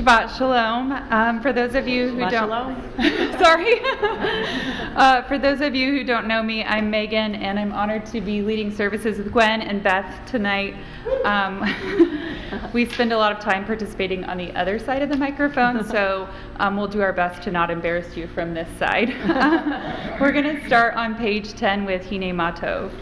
Shabbat Shalom. For those of you who for those of you who don't know me, I'm Megan, and I'm honored to be leading services with Gwen and Beth tonight. We spend a lot of time participating on the other side of the microphone, so we'll do our best to not embarrass you from this side. We're going to start on page 10 with Hine Matov.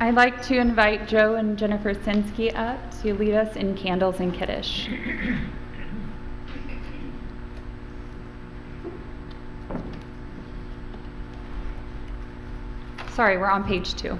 I'd like to invite Joe and Jennifer Sinsky up to lead us in Candles and Kiddush. Sorry, we're on page 2.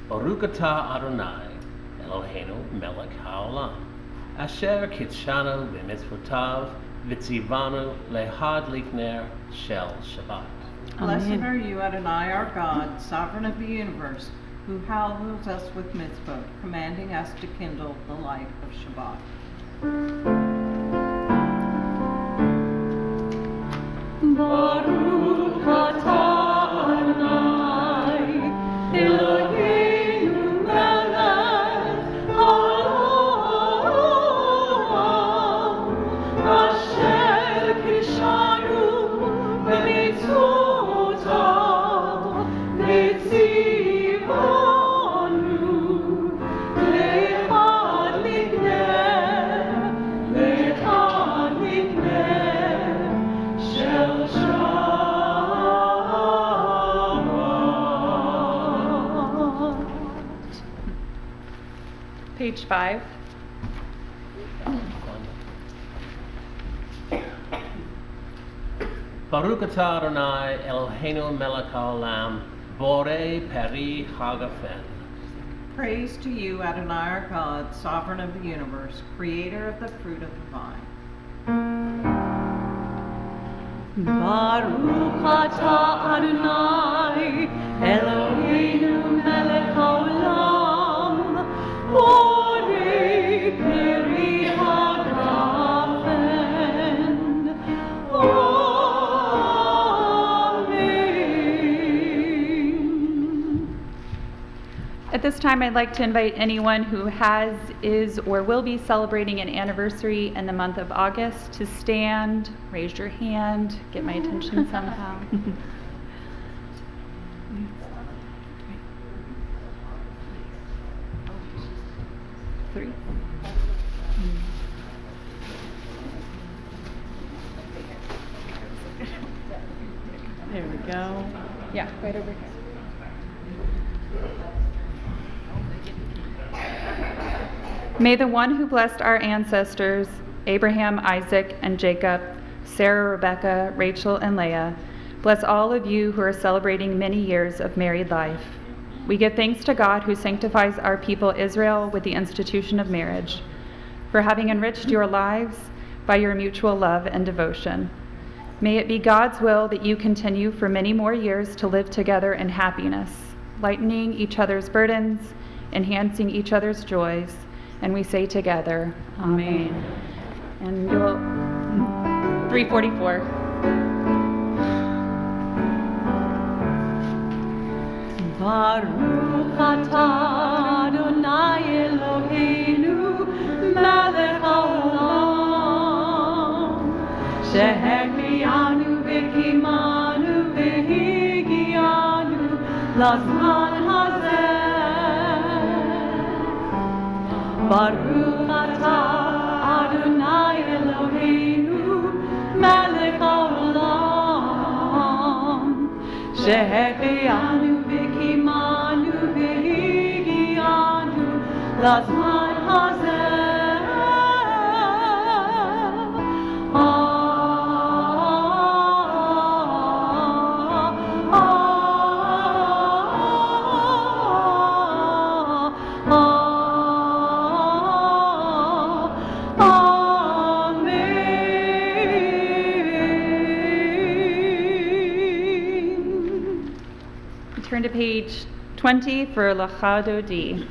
Baruch atah Adonai, Eloheinu melech haolam, asher kitshanu b'mitzvotav v'tzivanu lehadlik ner shel Shabbat. Blessed are you, Adonai, our God, sovereign of the universe, who hallows us with mitzvot, commanding us to kindle the light of Shabbat. Baruch atah Adonai, Eloheinu Page 5. Baruch atah Adonai, Eloheinu melech haolam, borei peri hagafen. Praise to you, Adonai, our God, sovereign of the universe, creator of the fruit of the vine. Baruch atah Adonai, Eloheinu melech haolam, borei peri hagafen. Amen. At this time, I'd like to invite anyone who has, is, or will be celebrating an anniversary in the month of August to stand, raise your hand, get my attention somehow. 3. There we go. Yeah, right over here. May the one who blessed our ancestors, Abraham, Isaac, and Jacob, Sarah, Rebecca, Rachel, and Leah, bless all of you who are celebrating many years of married life. We give thanks to God who sanctifies our people Israel with the institution of marriage, for having enriched your lives by your mutual love and devotion. May it be God's will that you continue for many more years to live together in happiness. lightening each other's burdens, enhancing each other's joys. And we say together, Amen. And you'll 344. Baruch atah Adonai Eloheinu melech haolam שהחיינו וקיימנו והגיענו לזמן הזה. ברוך אתה אדוני אלוהינו מלך העולם שהחיינו וקיימנו והגיענו לזמן הזה. Turn to page 20 for Lachado D.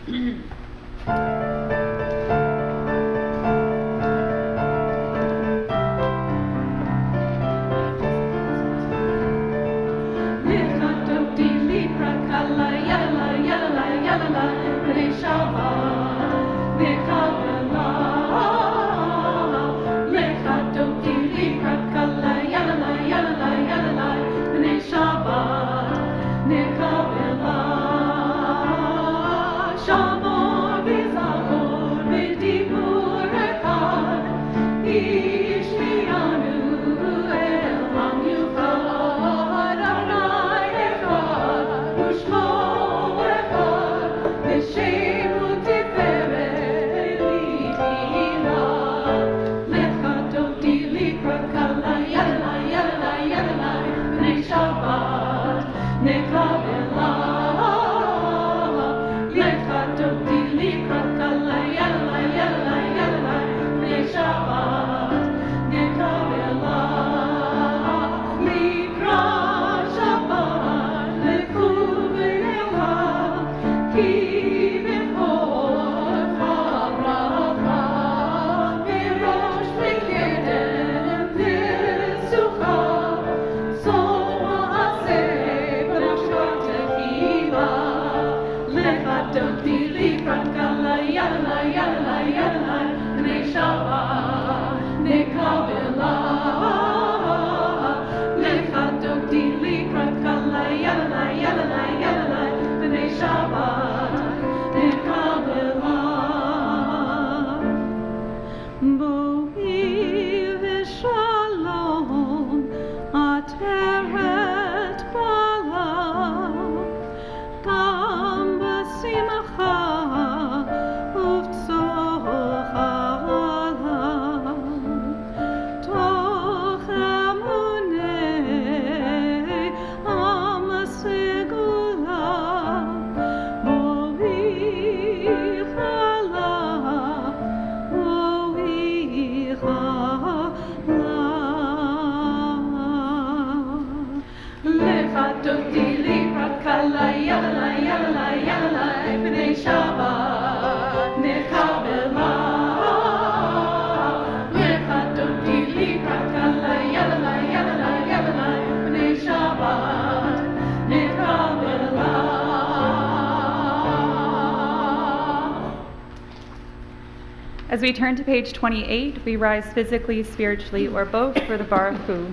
As we turn to page 28, we rise physically, spiritually, or both for the Baruch Hu.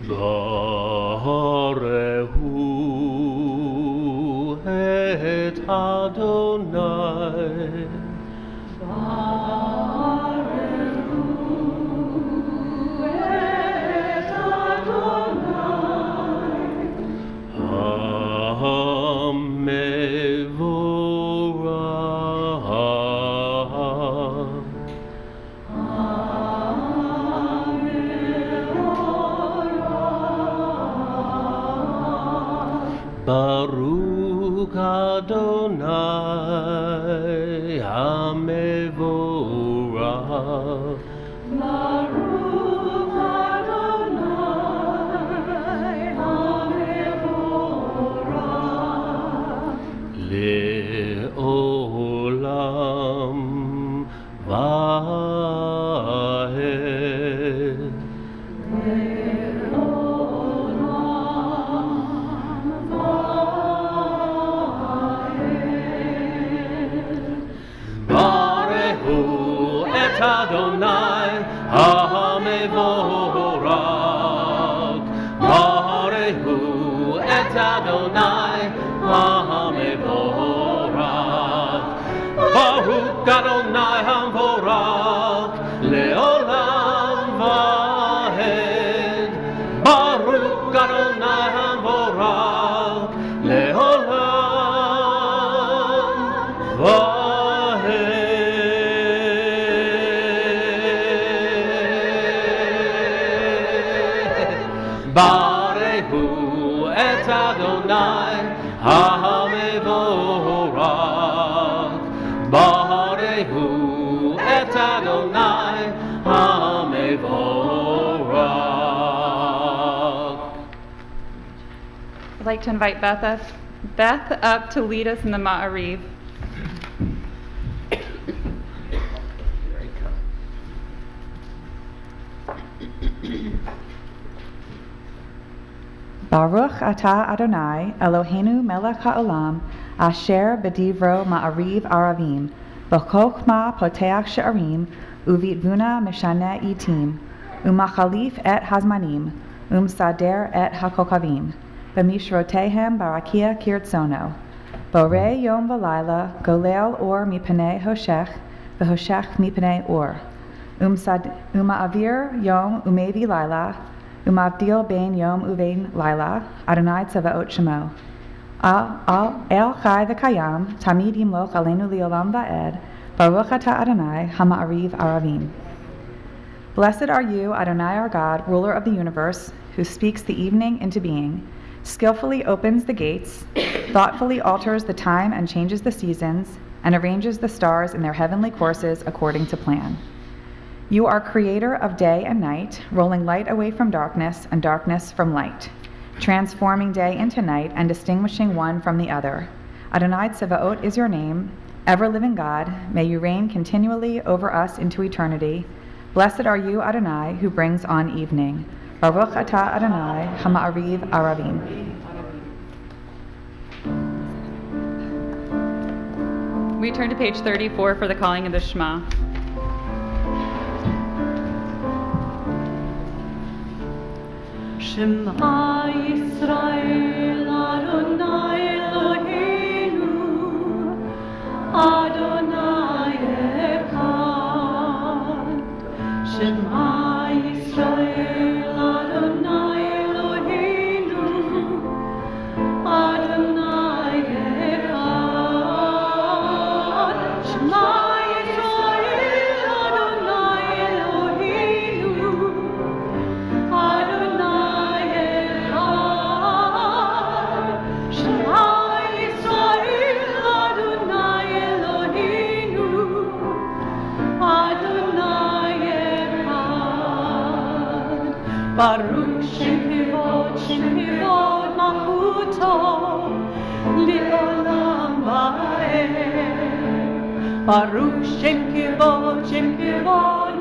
Baruch et Adonai. Baruch Baruch Adonai HaMevorach. Baruch Adonai HaMevorach. Le'olam Vahed. Barehu et Adonai HaMevorach. Barehu et Adonai HaMevorach. Baruch Adonai HaMevorach le'olam vahed. Baruch Adonai HaMevorach le'olam vahed. Barehu et Adonai HaMevorach. Barehu et Adonai HaMevorach. I'd like to invite Beth up to lead us in the Ma'ariv. Baruch atah Adonai, Eloheinu melech ha'olam, asher b'divro ma'ariv aravim, b'chokhmah poteach she'arim, uvitvuna mishane itim, umachalif et hazmanim, umsader et hakokavim, b'mishrotehem barakia kirtsono, borei yom v'layla, golel or mipenei hoshech, v'hoshech mipenei or, uma'avir yom umevi layla, Umavdil bein yom uvein laila, Adonai tzavaot shemo. El chai v'kayam, tamid yimloch aleinu liolam va'ed, Baruch atah Adonai, hama'ariv aravim. Blessed are you, Adonai our God, ruler of the universe, who speaks the evening into being, skillfully opens the gates, thoughtfully alters the time and changes the seasons, and arranges the stars in their heavenly courses according to plan. You are creator of day and night, rolling light away from darkness and darkness from light, transforming day into night and distinguishing one from the other. Adonai Tzavaot is your name, ever-living God. May you reign continually over us into eternity. Blessed are you, Adonai, who brings on evening. Baruch atah Adonai, hama'ariv aravim. We turn to page 34 for the calling of the Shema. Shema Yisrael Adonai Eloheinu Adonai Echad. Shema Yisrael Adonai Eloheinu Adonai Echad. Shema Yisrael Adonai Eloheinu Adonai Echad. Shema Yisrael Adonai Eloheinu Adonai Echad. Baruch Shem Kivod Malchuto Le'olam Va'ed. Baruch Shem Kivod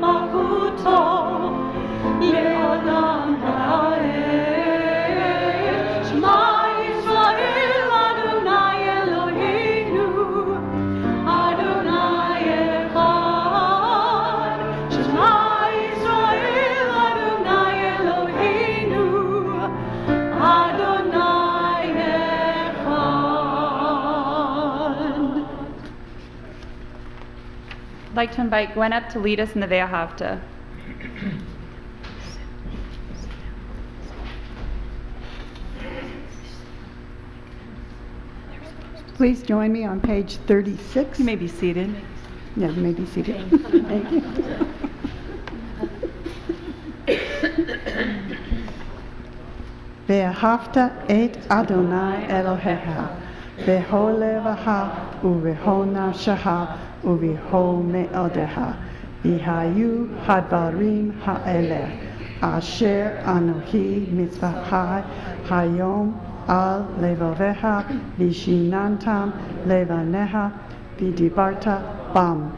Malchuto Le'olam Va'ed. Shema Yisrael Adonai Eloheinu Adonai Echad. Shema Yisrael Adonai Eloheinu Adonai Echad. I'd like to invite Gwen up to lead us in the Ve'ahavta. Please join me on page 36. You may be seated. Yeah, you may be seated. Thank you. Ve'ahavta et Adonai Elohecha בכל לבך ובכל נפשך ובכל מאודך. והיו הדברים האלה אשר אנוכי מצווך היום על לבביך ושיננתם לבניך ודיברת בם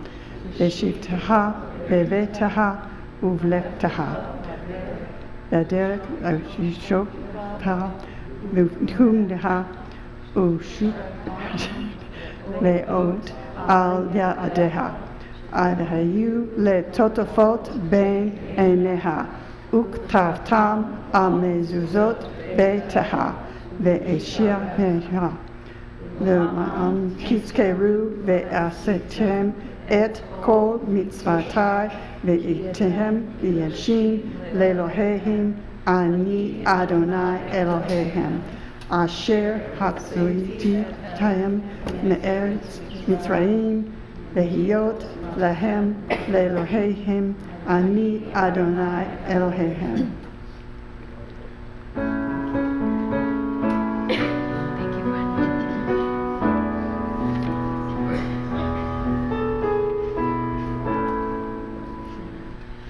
בשבתך בביתך ובלכתך בדרך ששוקת ותומך ושות לאות על ידך. והיו לטוטפות בין עיניך וכתבתם על מזוזות ביתך ואשריך. למען תזכרו ועשיתם את כל מצוותי והייתם וישין לאלוהיהם אני אדוני אלוהיהם אשר הוצאתיהם מארץ מצרים להיות להם לאלוהיהם אני אדוני אלוהיהם.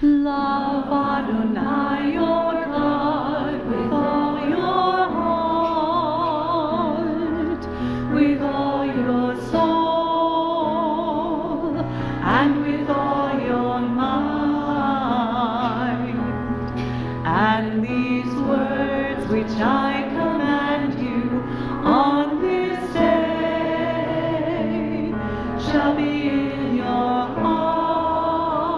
Love Adonai your God with all your heart, with all your soul, and with all your mind. And these words which I command you on this day shall be in your heart,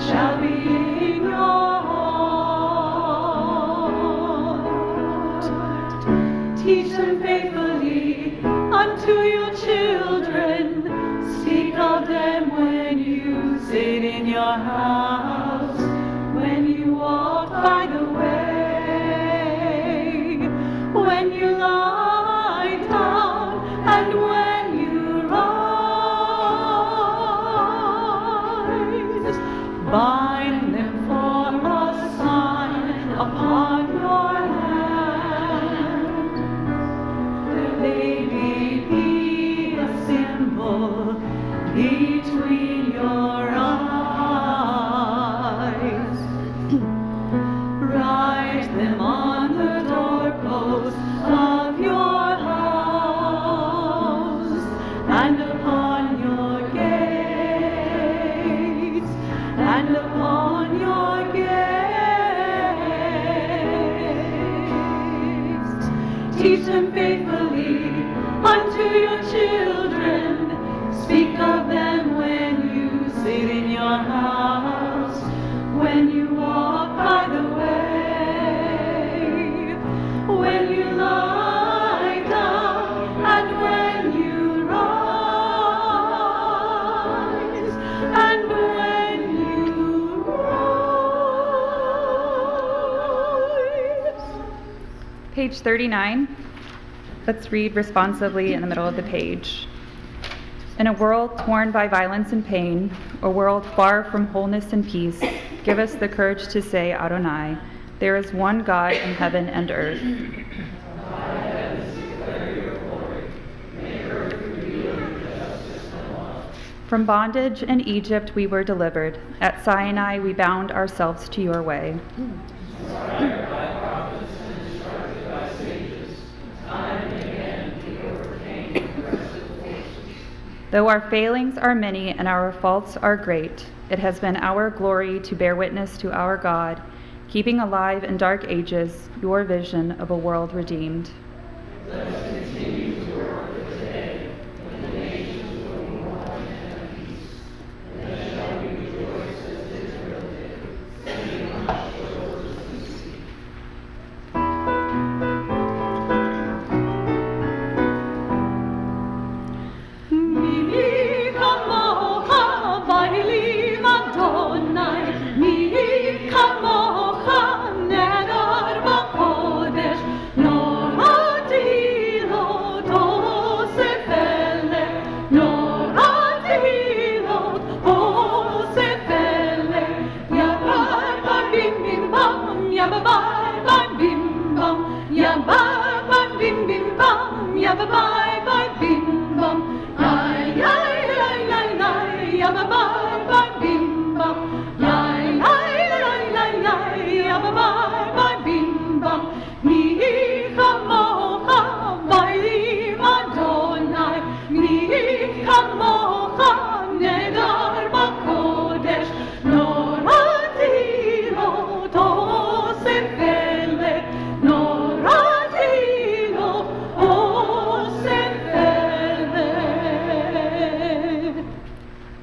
shall be in your heart. Teach them faithfully unto your children. Speak of them when you sit in your house, when you walk by the way, when you lie down, and when you rise. Bind them for a sign upon your hand, that they may be a symbol between your eyes. Write them on the doorposts of your house and upon your gates, and upon your gates. Teach them faithfully unto your children. Speak of them when you sit in your house, when you walk by the way, when you lie down, and when you rise, and when you rise. Page 39. Let's read responsively in the middle of the page. In a world torn by violence and pain, a world far from wholeness and peace, give us the courage to say, Adonai, there is one God in heaven and earth. From bondage in Egypt we were delivered. At Sinai we bound ourselves to your way. Though our failings are many and our faults are great, it has been our glory to bear witness to our God, keeping alive in dark ages your vision of a world redeemed. No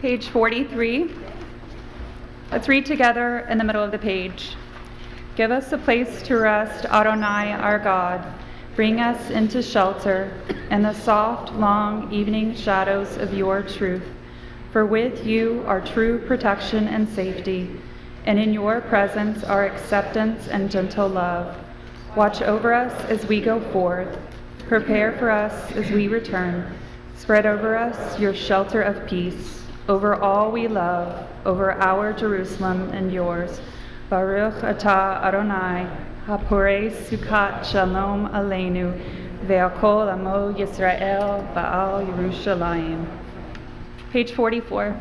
Page 43. Let's read together in the middle of the page. Give us a place to rest, Adonai, our God. Bring us into shelter in the soft, long evening shadows of your truth. For with you are true protection and safety, and in your presence are acceptance and gentle love. Watch over us as we go forth. Prepare for us as we return. Spread over us your shelter of peace, over all we love, over our Jerusalem and yours. Baruch atah Adonai, haporei sukkot shalom aleinu, ve'akol amo Yisrael ba'al Yerushalayim. Page 44.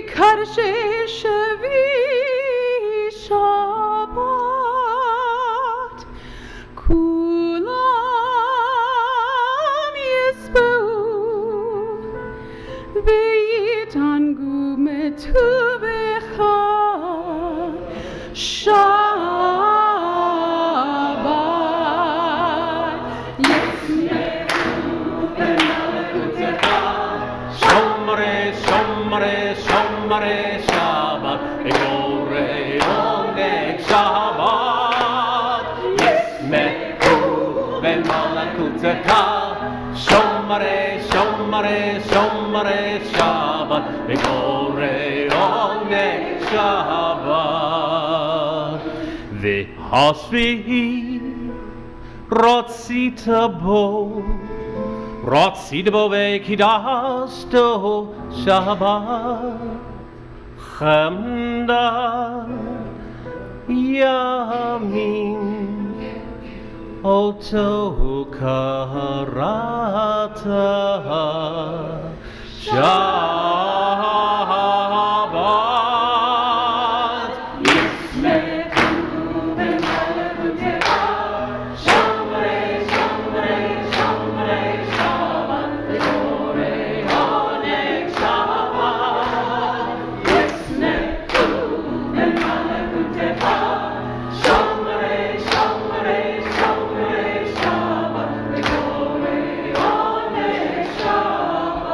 Kaddish Shebeirach Kulam Yisbeu V'yitangu metuvecha Shabbat Yismeru b'malakutecha Shomre, shomre, shomre Shabbat, Ekore oneg Shabbat. Yismeru b'malakutecha. Shomre, shomre, shomre Shabbat, Ekore oneg Shabbat. V'hashvi'i rotzita bo. Rotzita bo ve'kidashto Shabbat. Chamda yamin oto karata Shabbat. Yismeru b'malakutecha Shomre, shomre, shomre Shabbat V'kore oneg Shabbat Yismeru b'malakutecha Shomre, shomre, shomre Shabbat V'kore oneg Shabbat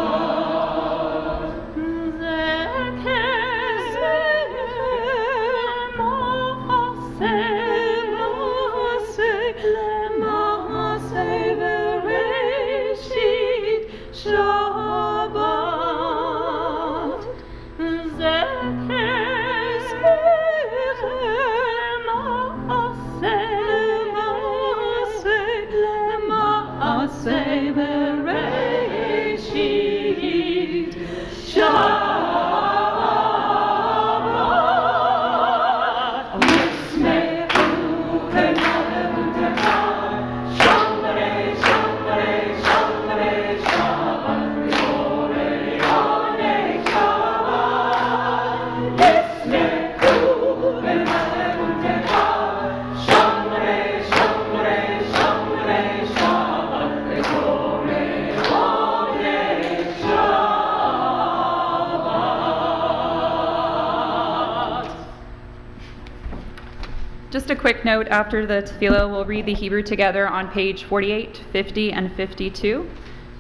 Just a quick note, after the tefillah, we'll read the Hebrew together on page 48, 50, and 52.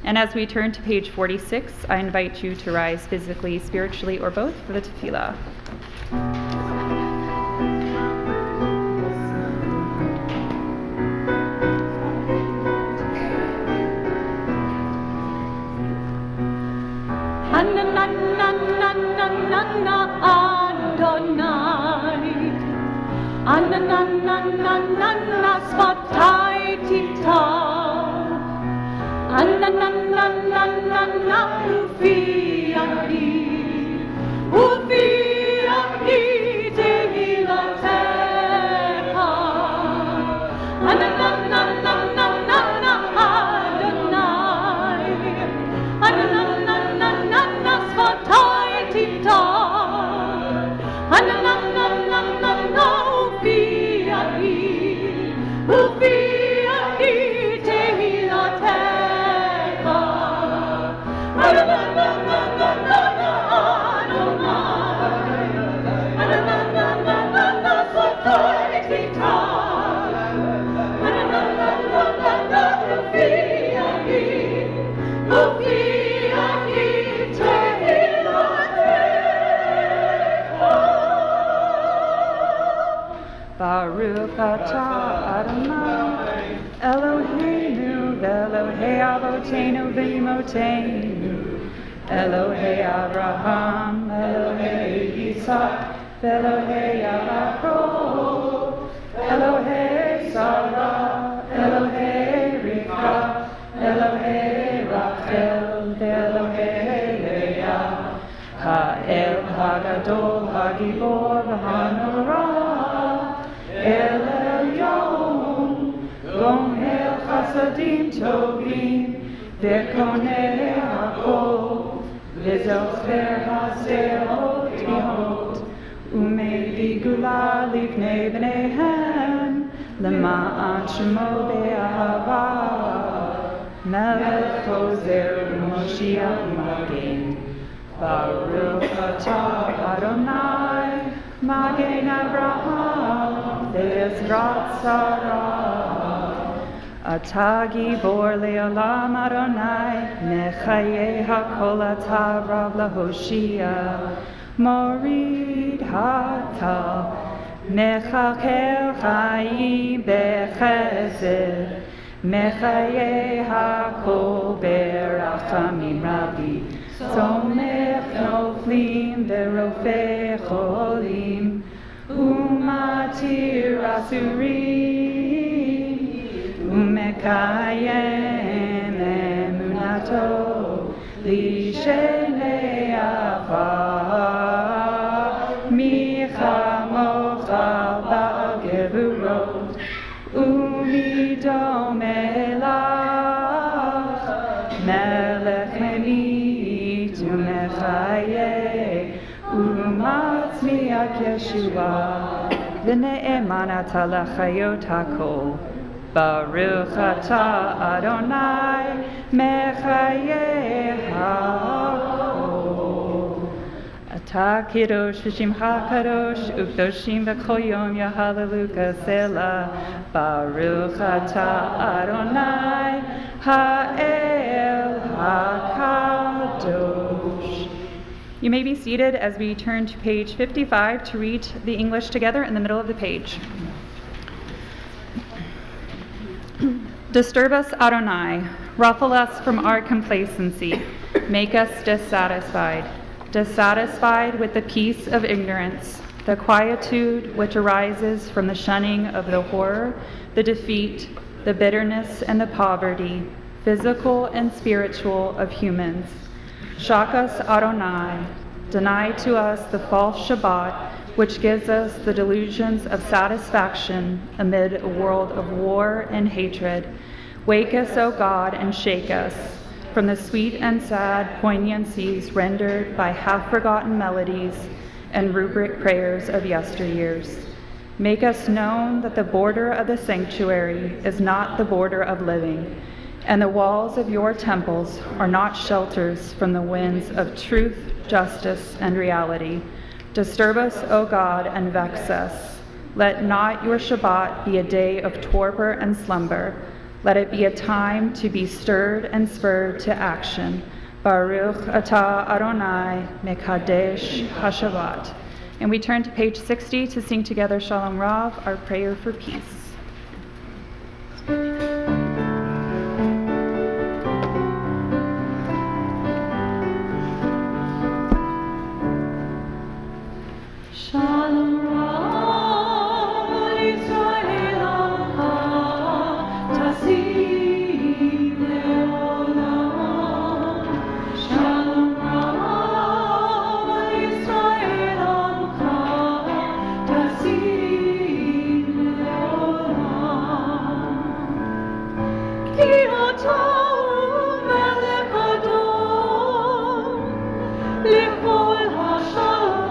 And as we turn to page 46, I invite you to rise physically, spiritually, or both for the tefillah. Ananana svatai tita Ananana ufi api Tehilat Baruch atah Adonai Eloheinu v'Elohei Avotenu v'Imotenu Elohei Abraham, Elohei Yitzhak, Elohei Yaakov, Elohei Sarah, Elohei Rivka, Elohei Rachel, Elohei Leah, Ha'el Hagadol Hagibor v'Hanorah, El Elyon, Gomel Chasadim Tovim, V'Konei Hakol, V'Zocher HaSeot Imot, Umei Gula Livnei Bneihem, L'ma'an Shemo Be'ahava, Melech Hozer U'Moshiach Magen, Baruch atah Adonai, Magen Avraham, Ve'ezrat Sarah. Atah gibor le'olam Adonai, Mechaye hakol atah rav lahoshia, Morid hata, Mechakel chayim bechesed, Mechaye hakol berachamim rabbi, Somech noflim ve'rofeh cholim, Umatir asurim, Umekayem emunato lishenei afar michamocha ba'gevurot umidom elach melech memit umechaye umatzmiach Yeshua v'ne'eman ata lachayot hakol. Baruch atah Adonai Mechaye hakol. Atah kiddush v'shimcha kadosh u'kdoshim v'kol yom yahaleluka selah. Baruch atah Adonai ha'el hakadosh. You may be seated as we turn to page 55 to read the English together in the middle of the page. Disturb us, Adonai, ruffle us from our complacency, make us dissatisfied with the peace of ignorance, the quietude which arises from the shunning of the horror, the defeat, the bitterness, and the poverty, physical and spiritual, of humans. Shock us, Adonai, deny to us the false Shabbat, which gives us the delusions of satisfaction amid a world of war and hatred. Wake us, O God, and shake us from the sweet and sad poignancies rendered by half-forgotten melodies and rubric prayers of yesteryears. Make us known that the border of the sanctuary is not the border of living, and the walls of your temples are not shelters from the winds of truth, justice, and reality. Disturb us, O God, and vex us. Let not your Shabbat be a day of torpor and slumber. Let it be a time to be stirred and spurred to action. Baruch atah Adonai mekadesh HaShabbat. And we turn to page 60 to sing together Shalom Rav, our prayer for peace. Shalom Rav Yisrael Amcha Tasim Leolam. Shalom Rav Yisrael Amcha Tasim Leolam. Ki atah Melech Adon L'kol Hashalom.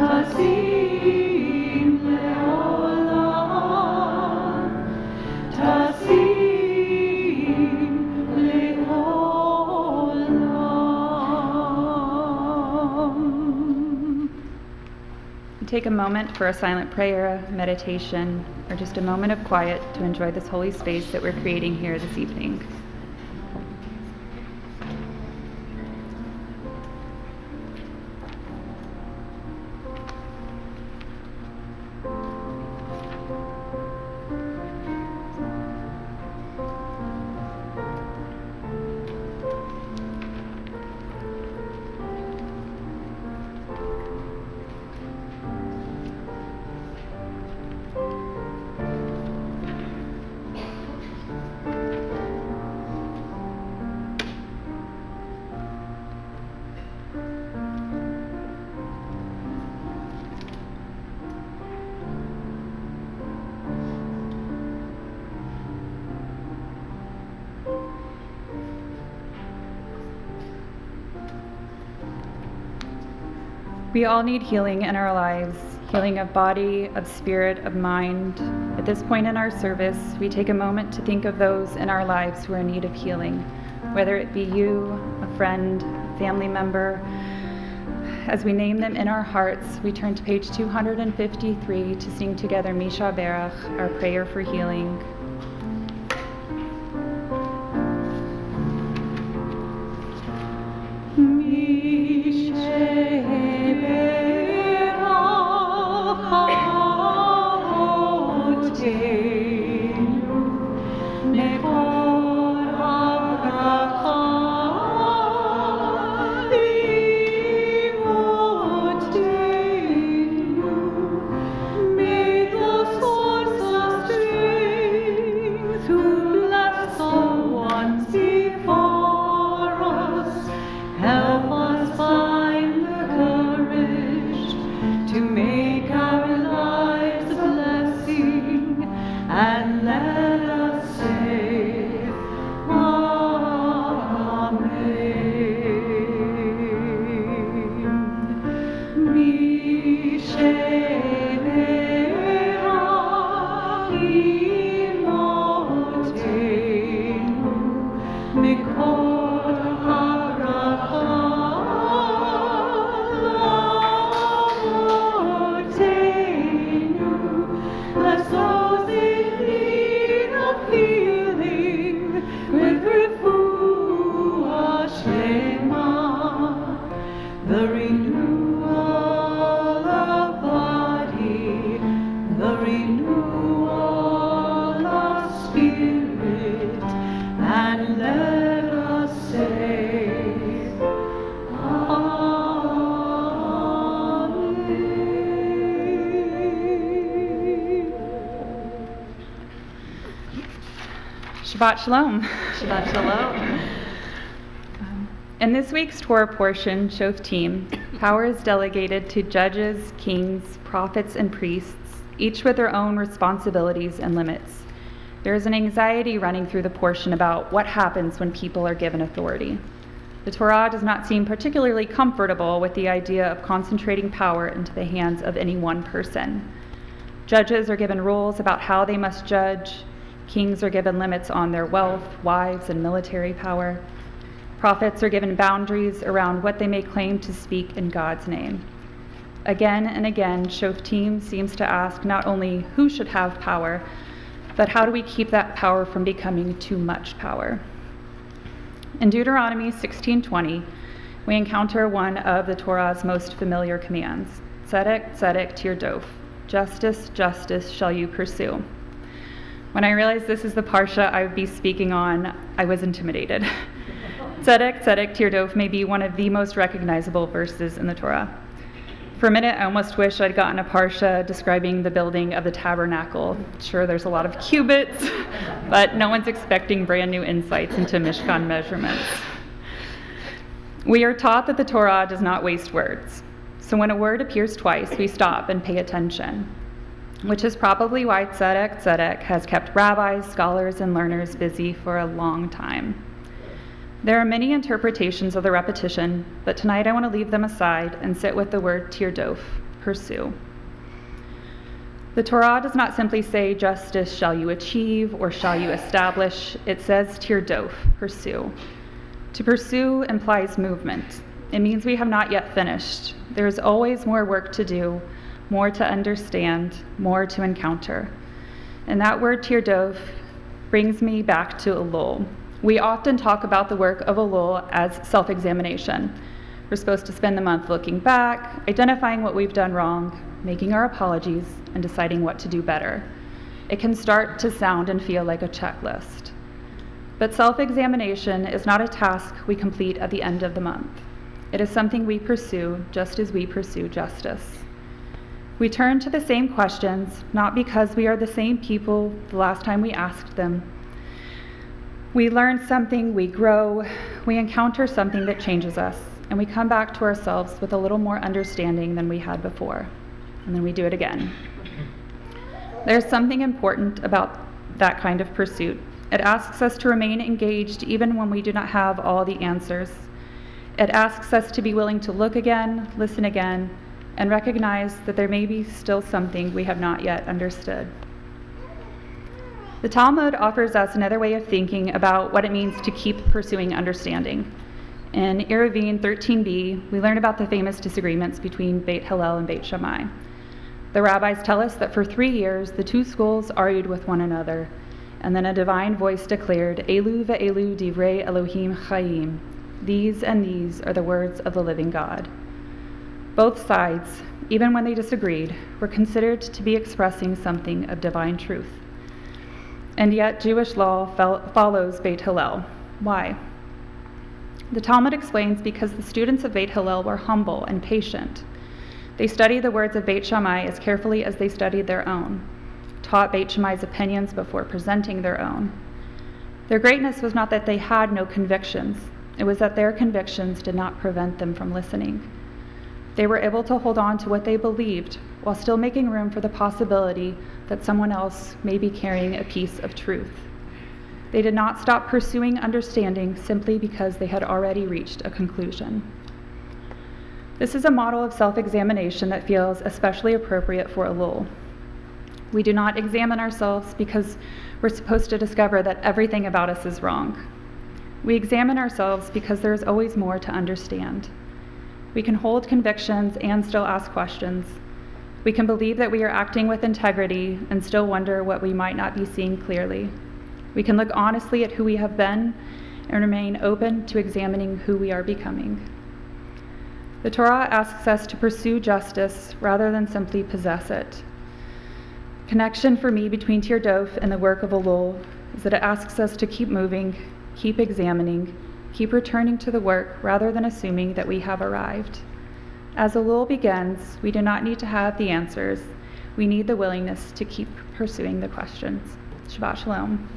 Tasim le'olam, tasim le'olam. Take a moment for a silent prayer, meditation, or just a moment of quiet to enjoy this holy space that we're creating here this evening. We all need healing in our lives, healing of body, of spirit, of mind. At this point in our service, we take a moment to think of those in our lives who are in need of healing, whether it be you, a friend, family member. As we name them in our hearts, we turn to page 253 to sing together Shebeirach, our prayer for healing. Shabbat Shalom. Shabbat Shalom. In this week's Torah portion, Shoftim, power is delegated to judges, kings, prophets, and priests, each with their own responsibilities and limits. There is an anxiety running through the portion about what happens when people are given authority. The Torah does not seem particularly comfortable with the idea of concentrating power into the hands of any one person. Judges are given rules about how they must judge. Kings are given limits on their wealth, wives, and military power. Prophets are given boundaries around what they may claim to speak in God's name. Again and again, Shoftim seems to ask not only who should have power, but how do we keep that power from becoming too much power? In Deuteronomy 16:20, we encounter one of the Torah's most familiar commands, Tzedek, tzedek tirdof, justice, justice shall you pursue. When I realized this is the parsha I would be speaking on, I was intimidated. Tzedek, tzedek tirdof may be one of the most recognizable verses in the Torah. For a minute, I almost wish I'd gotten a parsha describing the building of the tabernacle. Sure, there's a lot of cubits, but no one's expecting brand new insights into Mishkan measurements. We are taught that the Torah does not waste words. So when a word appears twice, we stop and pay attention, which is probably why tzedek, tzedek has kept rabbis, scholars, and learners busy for a long time. There are many interpretations of the repetition, but tonight I want to leave them aside and sit with the word tirdof, pursue. The Torah does not simply say, justice shall you achieve or shall you establish. It says, tirdof, pursue. To pursue implies movement. It means we have not yet finished. There is always more work to do, more to understand, more to encounter. And that word tirdof brings me back to Elul. We often talk about the work of Elul as self-examination. We're supposed to spend the month looking back, identifying what we've done wrong, making our apologies, and deciding what to do better. It can start to sound and feel like a checklist. But self-examination is not a task we complete at the end of the month. It is something we pursue just as we pursue justice. We turn to the same questions, not because we are the same people the last time we asked them. We learn something, we grow, we encounter something that changes us, and we come back to ourselves with a little more understanding than we had before. And then we do it again. There's something important about that kind of pursuit. It asks us to remain engaged even when we do not have all the answers. It asks us to be willing to look again, listen again, and recognize that there may be still something we have not yet understood. The Talmud offers us another way of thinking about what it means to keep pursuing understanding. In Erev 13b, we learn about the famous disagreements between Beit Hillel and Beit Shammai. The rabbis tell us that for 3 years, the two schools argued with one another, and then a divine voice declared, Elu ve'elu divrei Elohim chayim. These and these are the words of the living God. Both sides, even when they disagreed, were considered to be expressing something of divine truth. And yet Jewish law follows Beit Hillel. Why? The Talmud explains because the students of Beit Hillel were humble and patient. They studied the words of Beit Shammai as carefully as they studied their own, taught Beit Shammai's opinions before presenting their own. Their greatness was not that they had no convictions. It was that their convictions did not prevent them from listening. They were able to hold on to what they believed while still making room for the possibility that someone else may be carrying a piece of truth. They did not stop pursuing understanding simply because they had already reached a conclusion. This is a model of self-examination that feels especially appropriate for Elul. We do not examine ourselves because we're supposed to discover that everything about us is wrong. We examine ourselves because there is always more to understand. We can hold convictions and still ask questions. We can believe that we are acting with integrity and still wonder what we might not be seeing clearly. We can look honestly at who we have been and remain open to examining who we are becoming. The Torah asks us to pursue justice rather than simply possess it. Connection for me between Tirdof and the work of Elul is that it asks us to keep moving, keep examining, keep returning to the work rather than assuming that we have arrived. As Elul begins, we do not need to have the answers. We need the willingness to keep pursuing the questions. Shabbat Shalom.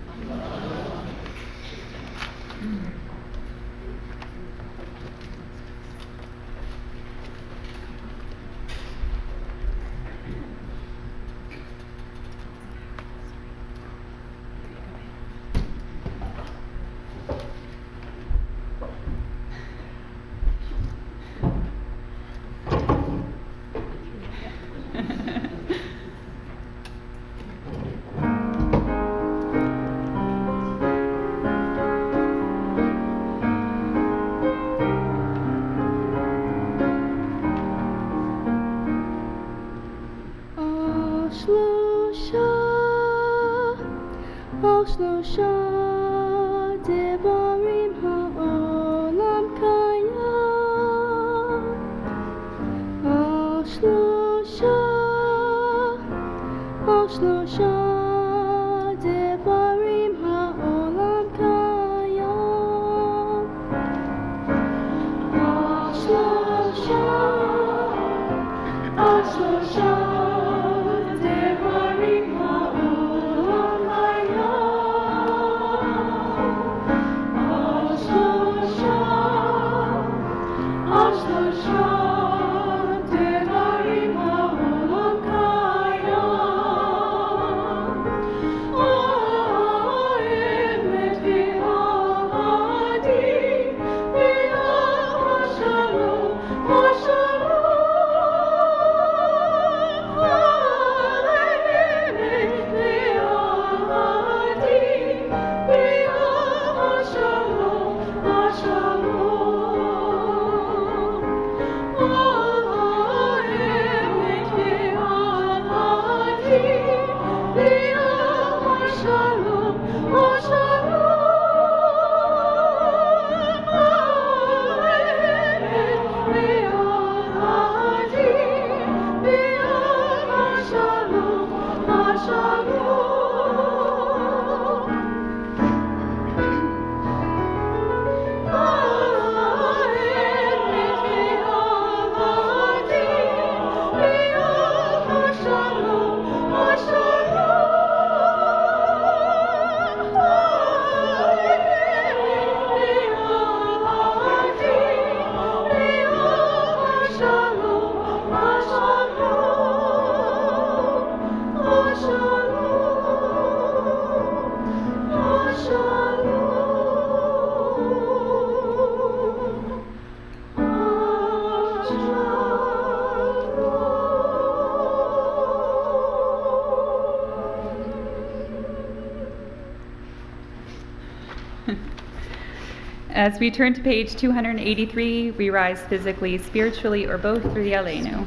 As we turn to page 283, we rise physically, spiritually, or both through the Aleinu.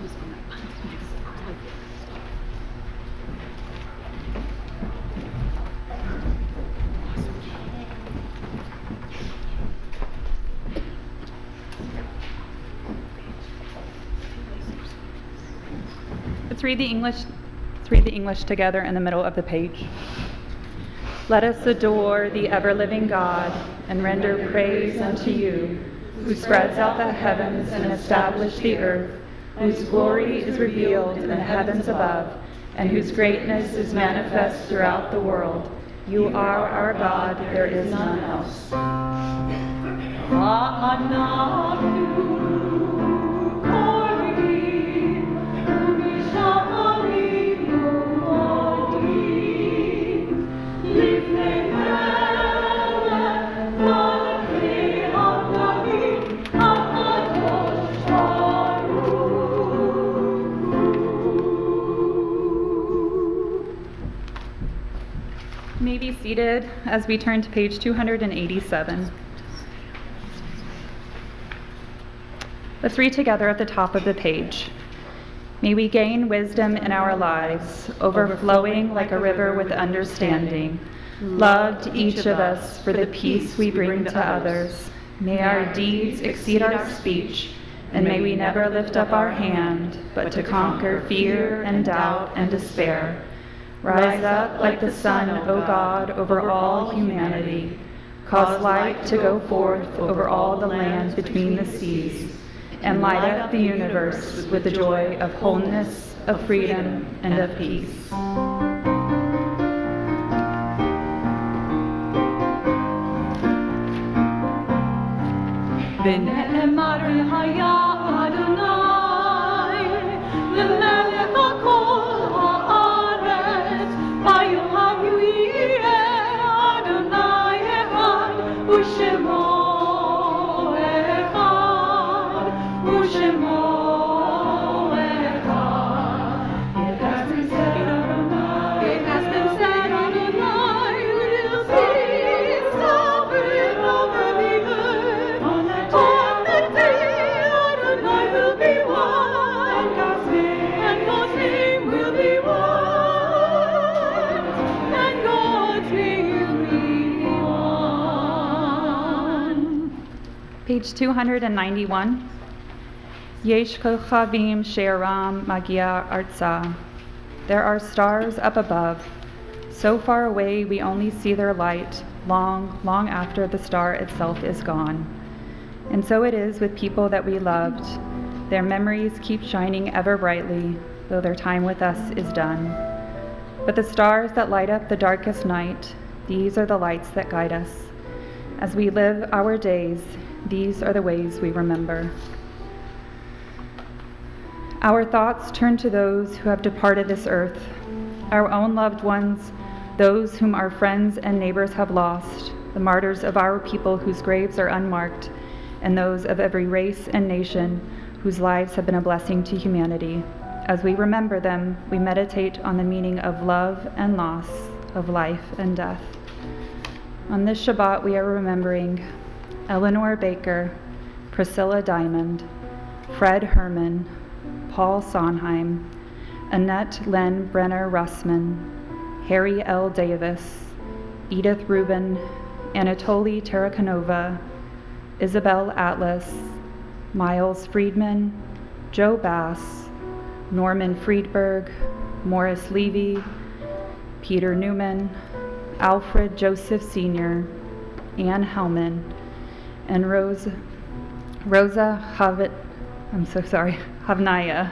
Let's read the English together in the middle of the page. Let us adore the ever-living God and render praise unto you, who spreads out the heavens and established the earth, whose glory is revealed in the heavens above, and whose greatness is manifest throughout the world. You are our God, there is none else. You may be seated as we turn to page 287. Let's read together at the top of the page. May we gain wisdom in our lives, overflowing like a river with understanding. Loved each of us for the peace we bring to others. May our deeds exceed our speech, and may we never lift up our hand, but to conquer fear and doubt and despair. Rise up like the sun, O God, over all humanity. Cause light to go forth over all the land between the seas, and light up the universe with the joy of wholeness, of freedom, and of peace. ונאמר היה אדוני למלך כל הארץ ויאמר יהיה אדוני אחד ושמו אחד ושמו אחד. It has been said Adonai, it has been said Adonai will be sovereign over the earth. On that day Adonai will be one, and God's name will be one, and God's name will be one. Page 291. Yesh kochavim she'eram magia artza. There are stars up above. So far away we only see their light, long, long after the star itself is gone. And so it is with people that we loved. Their memories keep shining ever brightly, though their time with us is done. But the stars that light up the darkest night, these are the lights that guide us. As we live our days, these are the ways we remember. Our thoughts turn to those who have departed this earth, our own loved ones, those whom our friends and neighbors have lost, the martyrs of our people whose graves are unmarked, and those of every race and nation whose lives have been a blessing to humanity. As we remember them, we meditate on the meaning of love and loss, of life and death. On this Shabbat, we are remembering Eleanor Baker, Priscilla Diamond, Fred Herman, Paul Sondheim, Annette Len Brenner Russman, Harry L. Davis, Edith Rubin, Anatoly Tarakanova, Isabel Atlas, Miles Friedman, Joe Bass, Norman Friedberg, Morris Levy, Peter Newman, Alfred Joseph Sr., Ann Hellman, and Rosa Havnaya.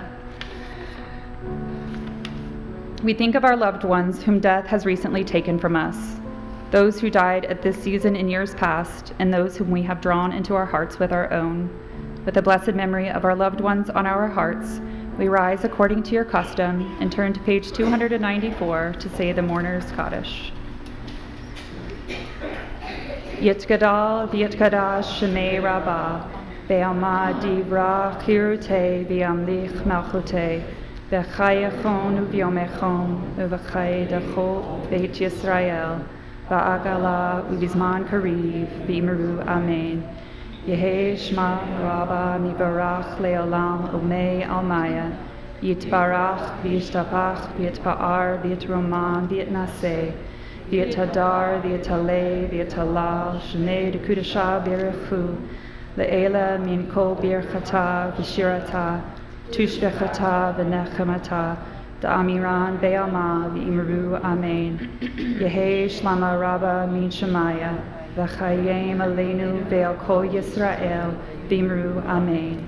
We think of our loved ones whom death has recently taken from us, those who died at this season in years past, and those whom we have drawn into our hearts with our own. With the blessed memory of our loved ones on our hearts, we rise according to your custom and turn to page 294 to say the mourner's Kaddish. Yitgadal v'yitgadash shemei rabbah, ve'amad divra chirutei v'yamlich malchutei, ve'chayachon u'vyomechon u'v'chay dachol Beit Yisrael, ba'agala ubizman kariv, v'imru amen. Yehi shma rabba mivarach leolam umei almaya, yitbarach v'yishtapach v'yitpa'ar v'yitroman v'yitnaseh, v'yitadar v'yitaleh v'yitalal shnei dekudasha b'yerechu, le'ela min kol birchata v'shirata, tushbechata v'nechemata, da'amiran be'alma v'imru amen. Yehi shlama rabba min shemaya, v'chayim aleinu ve'al kol Yisrael v'imru amen.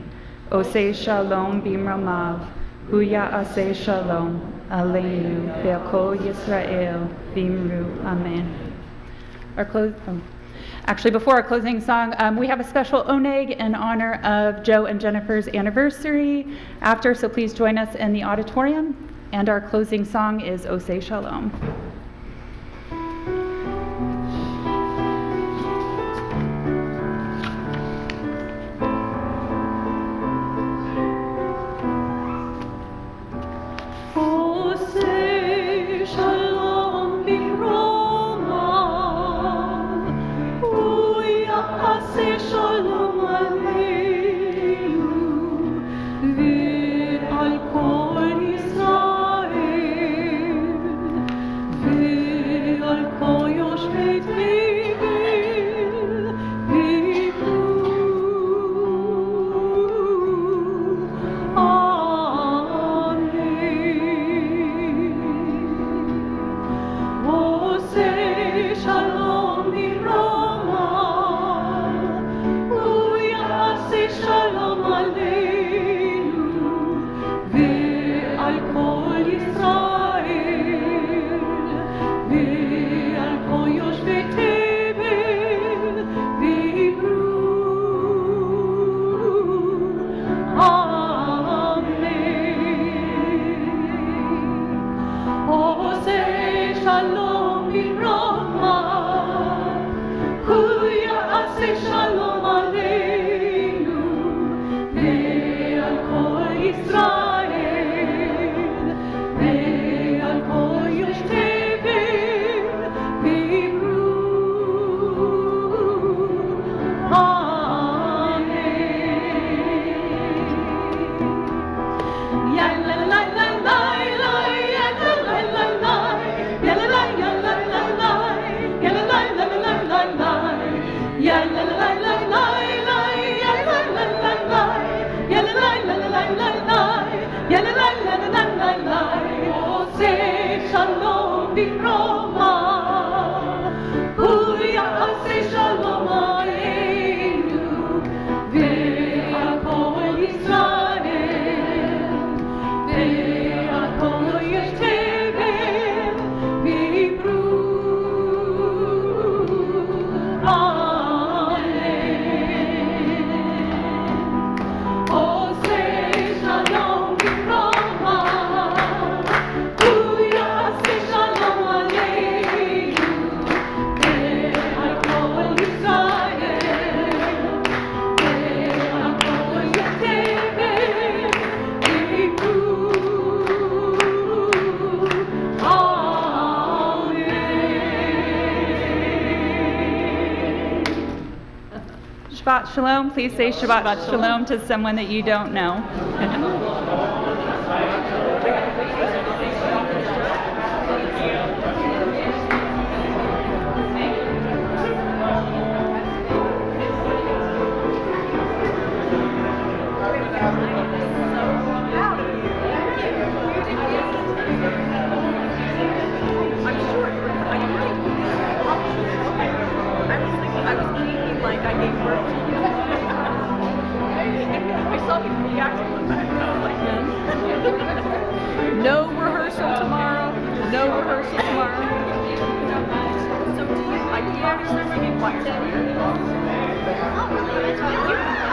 Osei shalom b'imromav, huya aseh shalom, aleinu ve'al kol Yisrael v'imru amen. Actually, before our closing song, we have a special oneg in honor of Joe and Jennifer's anniversary after, so please join us in the auditorium. And our closing song is Osei Shalom. Osei Shalom b'romav, u'ya'aseh shalom aleinu, v'al kol Yisrael, v'al kol yoshvei tevel, v'yikru Osei shalom b'romav, u'ya'aseh shalom aleinu, v'al kol Yisrael, v'al kol yoshvei tevel, v'yikru amen. Osei shalom b'romav, u'ya'aseh shalom aleinu, ve'al kol Yisrael, ve'al kol yosh tevel, v'yikru amen. Ya la la la la la, ya la la la la, ya la la la la la, ya la la la la la, ya la la la la la, ya la la la la, ya la la la la la, ya la la la la la. Osei shalom b'romav, u'ya'aseh shalom aleinu, ve'al kol Yisrael, ve'al kol yosh tevel, v'yikru amen. Osei shalom b'romav, u'ya'aseh shalom aleinu, ve'al kol Yisrael, ve'al kol yosh tevel, v'yikru amen. Shabbat Shalom. Please say Shabbat Shalom to someone that you don't know. I was thinking like I gave birth to you. I saw you reacting with that. And I was like, no rehearsal tomorrow. No rehearsal tomorrow. So do you, I can't remember the choir.